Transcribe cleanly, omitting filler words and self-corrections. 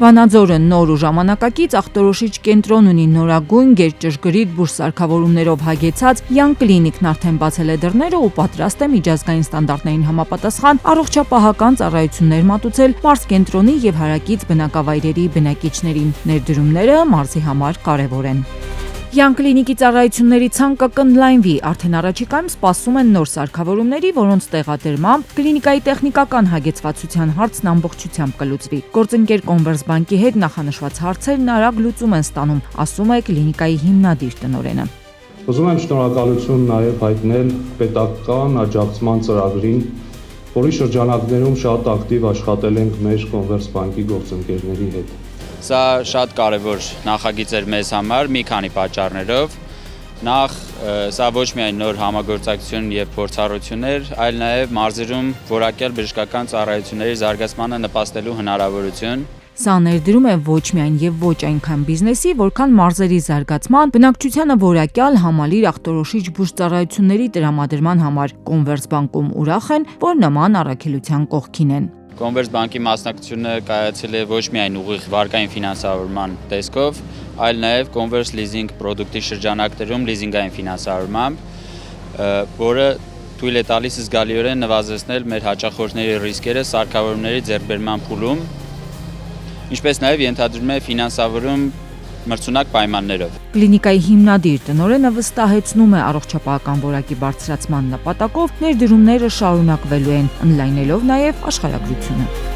Վանաձորը նոր ու ժամանակակից ախտորոշիչ կենտրոն ունի նորագույն գերճշգրիտ բուժսարքավորումներով հագեցած Young Clinic-ն արդեն բացել է դռները ու պատրաստ է միջազգային ստանդարտներին համապատասխան առողջապահական ծառայություններ մատուցել մարզկենտրոնի եւ հարակից բնակավայրերի բնակիչներին։ Ներդրումները մարզի համար կարեւոր են։ Young Clinic-ի ծառայությունների ցանկը կընդլայնվի, արդեն առաջիկայում սպասում են նոր սարքավորումների, որոնց տեղադրմամբ կլինիկայի տեխնիկական հագեցվածության հարցն ամբողջությամբ կլուծվի։ Գործընկեր Կոնվերսբանկի հետ նախանշված հարցերն արագ լուծում են ստանում, ասում է կլինիկայի հիմնադիր տնօրենը։ Ուզում եմ շնորհակալություն նաև հայտնել պետական աջակցման ծրագրին, որի շրջանակներում շատ ակտիվ աշխատել ենք մեր Կոնվերսբանկի գործընկերների հետ։ Սա շատ կարևոր նախագիծ էր մեզ համար մի քանի պատճառներով։ Նախ սա ոչ միայն նոր համագործակցություն եւ փորձառություն էր, այլ նաեւ մարզերում որակյալ բժշկական ծառայությունների զարգացմանը նպաստելու հնարավորություն։ Սա ներդրում է ոչ միայն եւ ոչ այնքան բիզնեսի, որքան մարզերի զարգացման, բնակչությանը որակյալ համալիր ախտորոշիչ բուժծառայությունների տրամադրման համար։ Կոնվերսբանկում ուրախ են, որ նման առաքելության կողքին են։ Կոնվերսբանկի մասնակցությունը կայացել է ոչ միայն ուղիղ վարկային ֆինանսավորման տեսքով, այլ նաև Converse Leasing պրոդուկտի շրջանակներում լիզինգային ֆինանսավորմամբ, որը թույլ է տալիս զգալիորեն նվազեցնել մեր հաճախորդների ռիսկերը սարքավորումների ձեռքբերման փուլում, ինչպես նաև ենթադրում է ֆինանսավորում մրցունակ պայմաններով։ Կլինիկայի հիմնադիր տնօրենը վստահեցնում է առողջապահական որակի բարձրացման նպատակով ներդրումները շարունակվելու են, ընդլայնելով նաև աշխարհագրությունը։